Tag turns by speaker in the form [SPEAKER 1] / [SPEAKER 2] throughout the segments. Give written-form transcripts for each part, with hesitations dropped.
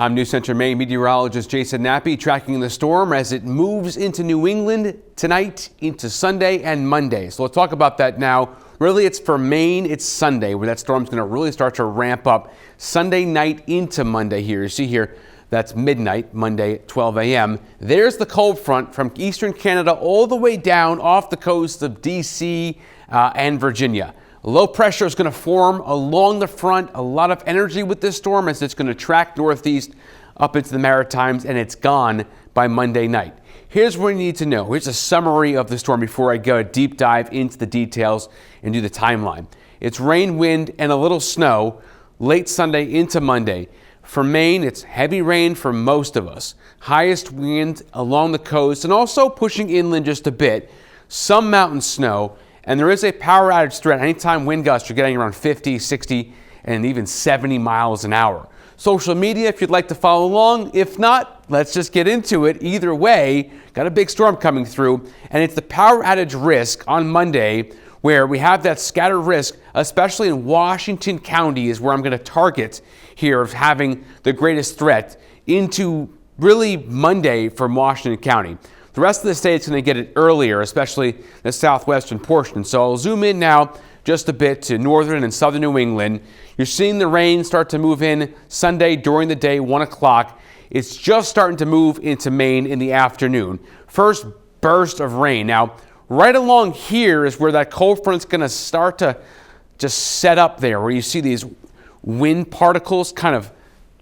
[SPEAKER 1] I'm News Center Maine meteorologist Jason Nappy tracking the storm as it moves into New England tonight, into Sunday and Monday. So let's talk about that now. Really, it's for Maine, it's Sunday where that storm's going to really start to ramp up Sunday night into Monday here. You see here, that's midnight, Monday at 12 a.m. There's the cold front from eastern Canada all the way down off the coast of D.C. And Virginia. Low pressure is going to form along the front. A lot of energy with this storm as it's going to track northeast up into the Maritimes, and it's gone by Monday night. Here's what you need to know. Here's a summary of the storm before I go a deep dive into the details and do the timeline. It's rain, wind, and a little snow late Sunday into Monday. For Maine, it's heavy rain for most of us. Highest wind along the coast and also pushing inland just a bit. Some mountain snow. And there is a power outage threat. Anytime wind gusts are getting around 50, 60, and even 70 miles an hour. Social media, if you'd like to follow along. If not, let's just get into it. Either way, got a big storm coming through. And it's the power outage risk on Monday where we have that scattered risk, especially in Washington County is where I'm going to target here of having the greatest threat into really Monday from Washington County. The rest of the state's going to get it earlier, especially the southwestern portion. So I'll zoom in now just a bit to northern and southern New England. You're seeing the rain start to move in Sunday during the day, 1 o'clock. It's just starting to move into Maine in the afternoon. First burst of rain. Now, right along here is where that cold front's going to start to just set up there, where you see these wind particles kind of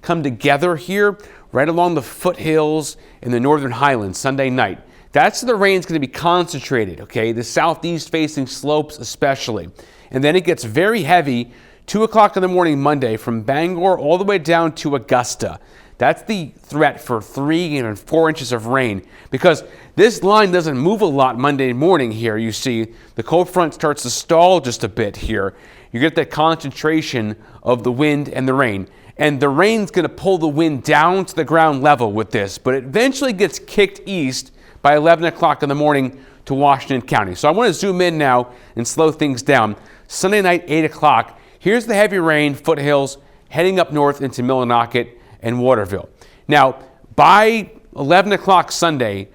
[SPEAKER 1] come together here, right along the foothills in the northern highlands Sunday night. That's where the rain's going to be concentrated, okay? The southeast facing slopes especially. And then it gets very heavy 2 o'clock in the morning Monday from Bangor all the way down to Augusta. That's the threat for 3 and 4 inches of rain because this line doesn't move a lot Monday morning here. You see the cold front starts to stall just a bit here. You get that concentration of the wind and the rain. And the rain's going to pull the wind down to the ground level with this, but it eventually gets kicked east by 11 o'clock in the morning to Washington County. So I want to zoom in now and slow things down. Sunday night, 8 o'clock. Here's the heavy rain, foothills, heading up north into Millinocket and Waterville. Now, by 11 o'clock Sunday,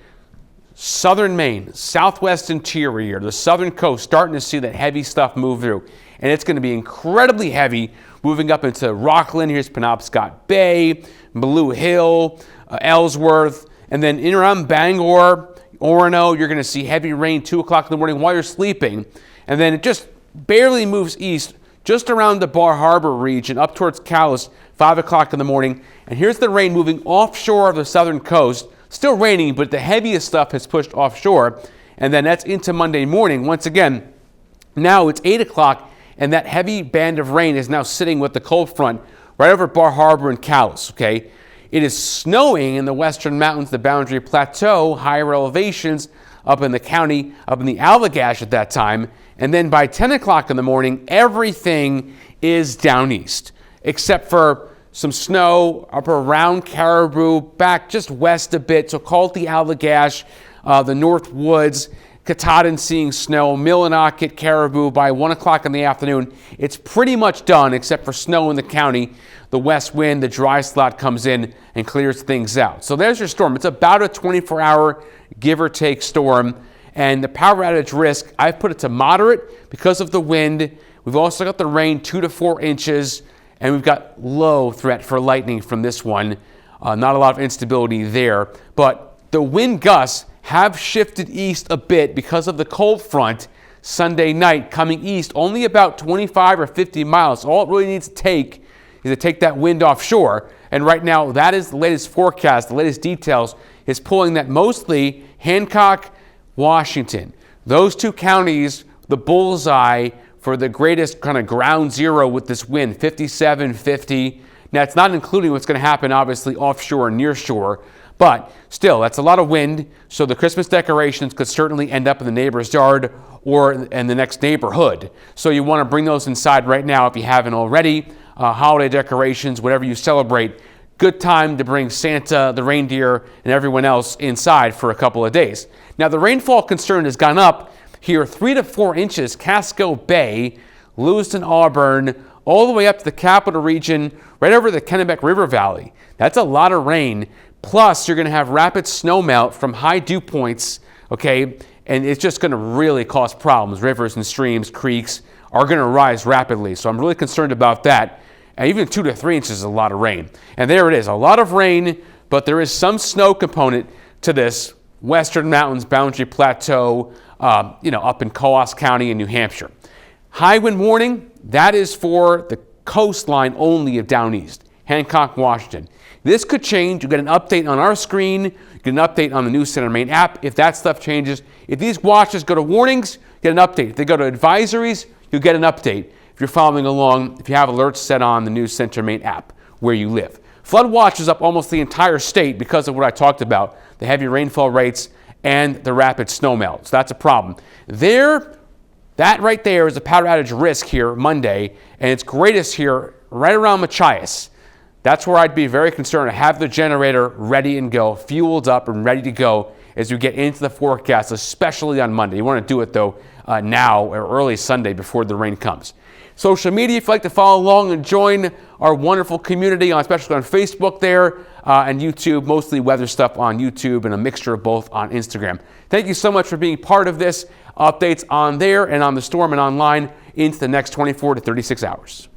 [SPEAKER 1] southern Maine, southwest interior, the southern coast, starting to see that heavy stuff move through. And it's going to be incredibly heavy moving up into Rockland. Here's Penobscot Bay, Blue Hill, Ellsworth, and then in around Bangor, Orono, you're going to see heavy rain 2 o'clock in the morning while you're sleeping. And then it just barely moves east just around the Bar Harbor region up towards Calais, 5 o'clock in the morning. And here's the rain moving offshore of the southern coast. Still raining, but the heaviest stuff has pushed offshore. And then that's into Monday morning. Once again, now it's 8 o'clock, and that heavy band of rain is now sitting with the cold front right over Bar Harbor and Calais, okay? It is snowing in the western mountains, the Boundary Plateau, higher elevations up in the county, up in the Allagash at that time. And then by 10 o'clock in the morning, everything is down east, except for some snow up around Caribou, back just west a bit, so call it the Allagash, the North Woods, Katahdin seeing snow, Millinocket, Caribou by 1 o'clock in the afternoon. It's pretty much done except for snow in the county. The west wind, the dry slot comes in and clears things out. So there's your storm. It's about a 24-hour give or take storm. And the power outage risk, I've put it to moderate because of the wind. We've also got the rain 2 to 4 inches. And we've got low threat for lightning from this one. Not a lot of instability there. But the wind gusts have shifted east a bit because of the cold front Sunday night coming east, only about 25 or 50 miles. All it really needs to take is to take that wind offshore. And right now, that is the latest forecast, the latest details, is pulling that mostly Hancock, Washington. Those two counties, the bullseye for the greatest kind of ground zero with this wind, 57, 50. Now, it's not including what's going to happen, obviously, offshore and near shore. But still, that's a lot of wind, so the Christmas decorations could certainly end up in the neighbor's yard or in the next neighborhood. So you want to bring those inside right now if you haven't already. Holiday decorations, whatever you celebrate. Good time to bring Santa, the reindeer, and everyone else inside for a couple of days. Now, the rainfall concern has gone up here 3 to 4 inches. Casco Bay, Lewiston, Auburn, all the way up to the capital region, right over the Kennebec River Valley. That's a lot of rain. Plus, you're going to have rapid snowmelt from high dew points, okay? And it's just going to really cause problems. Rivers and streams, creeks are going to rise rapidly. So I'm really concerned about that. And even 2 to 3 inches is a lot of rain. And there it is, a lot of rain, but there is some snow component to this Western Mountains Boundary Plateau, up in Coos County in New Hampshire. High wind warning, that is for the coastline only of down east, Hancock, Washington. This could change. You get an update on our screen. You get an update on the News Center Maine app if that stuff changes. If these watches go to warnings, get an update. If they go to advisories, you'll get an update. If you're following along, if you have alerts set on the News Center Maine app where you live. Flood watch is up almost the entire state because of what I talked about, the heavy rainfall rates and the rapid snowmelt. So that's a problem. That right there is a power outage risk here Monday, and it's greatest here right around Machias. That's where I'd be very concerned to have the generator ready and go, fueled up and ready to go as we get into the forecast, especially on Monday. You want to do it, though, now or early Sunday before the rain comes. Social media, if you'd like to follow along and join our wonderful community, especially on Facebook there and YouTube, mostly weather stuff on YouTube and a mixture of both on Instagram. Thank you so much for being part of this. Updates on there and on the storm and online into the next 24 to 36 hours.